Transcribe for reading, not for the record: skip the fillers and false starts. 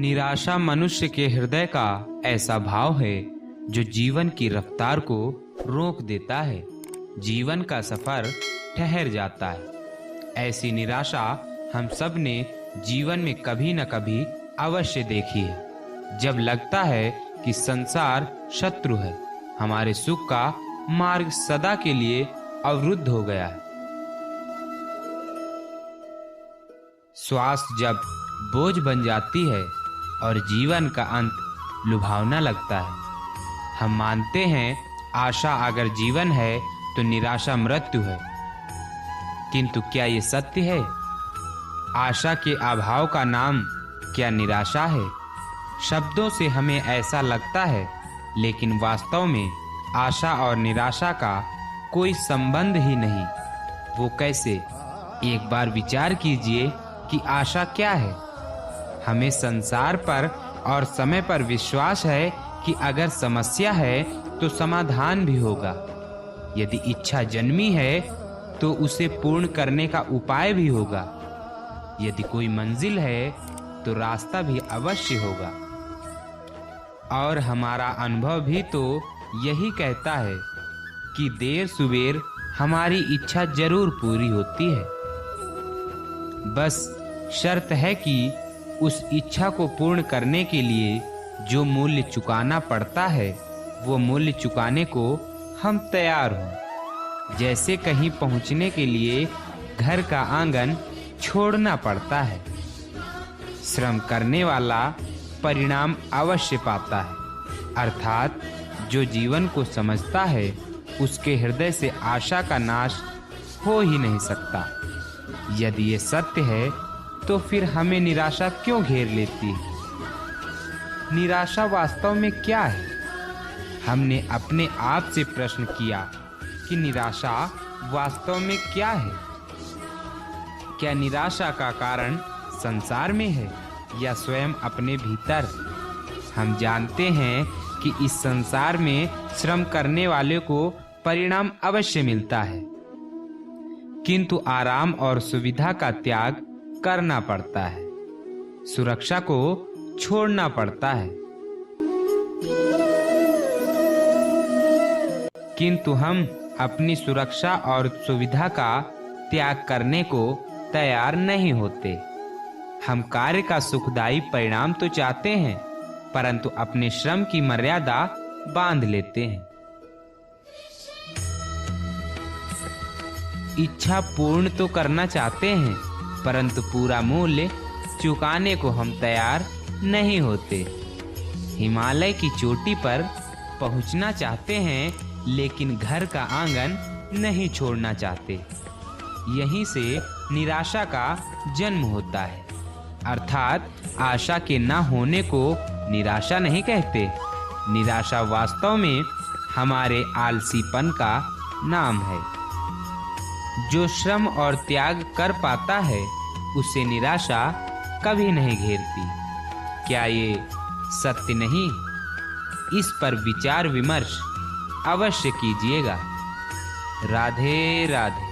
निराशा मनुष्य के हृदय का ऐसा भाव है जो जीवन की रफ्तार को रोक देता है। जीवन का सफर ठहर जाता है। ऐसी निराशा हम सब ने जीवन में कभी न कभी अवश्य देखी है। जब लगता है कि संसार शत्रु है, हमारे सुख का मार्ग सदा के लिए अवरुद्ध हो गया है। श्वास जब बोझ बन जाती है और जीवन का अंत लुभावना लगता है, हम मानते हैं आशा अगर जीवन है तो निराशा मृत्यु है। किंतु क्या ये सत्य है? आशा के अभाव का नाम क्या निराशा है? शब्दों से हमें ऐसा लगता है, लेकिन वास्तव में आशा और निराशा का कोई संबंध ही नहीं। वो कैसे? एक बार विचार कीजिए कि आशा क्या है। हमें संसार पर और समय पर विश्वास है कि अगर समस्या है तो समाधान भी होगा। यदि इच्छा जन्मी है तो उसे पूर्ण करने का उपाय भी होगा। यदि कोई मंजिल है तो रास्ता भी अवश्य होगा। और हमारा अनुभव भी तो यही कहता है कि देर सुबेर हमारी इच्छा जरूर पूरी होती है। बस शर्त है कि उस इच्छा को पूर्ण करने के लिए जो मूल्य चुकाना पड़ता है, वो मूल्य चुकाने को हम तैयार हों। जैसे कहीं पहुंचने के लिए घर का आंगन छोड़ना पड़ता है। श्रम करने वाला परिणाम अवश्य पाता है। अर्थात जो जीवन को समझता है उसके हृदय से आशा का नाश हो ही नहीं सकता। यदि ये सत्य है तो फिर हमें निराशा क्यों घेर लेती है? निराशा वास्तव में क्या है? हमने अपने आप से प्रश्न किया कि निराशा वास्तव में क्या है? क्या निराशा का कारण संसार में है या स्वयं अपने भीतर? हम जानते हैं कि इस संसार में श्रम करने वाले को परिणाम अवश्य मिलता है, किंतु आराम और सुविधा का त्याग करना पड़ता है, सुरक्षा को छोड़ना पड़ता है। किंतु हम अपनी सुरक्षा और सुविधा का त्याग करने को तैयार नहीं होते। हम कार्य का सुखदायी परिणाम तो चाहते हैं, परंतु अपने श्रम की मर्यादा बांध लेते हैं। इच्छा पूर्ण तो करना चाहते हैं, परंतु पूरा मूल्य चुकाने को हम तैयार नहीं होते। हिमालय की चोटी पर पहुंचना चाहते हैं, लेकिन घर का आंगन नहीं छोड़ना चाहते। यहीं से निराशा का जन्म होता है। अर्थात आशा के न होने को निराशा नहीं कहते। निराशा वास्तव में हमारे आलसीपन का नाम है। जो श्रम और त्याग कर पाता है उसे निराशा कभी नहीं घेरती। क्या ये सत्य नहीं? इस पर विचार विमर्श अवश्य कीजिएगा। राधे राधे।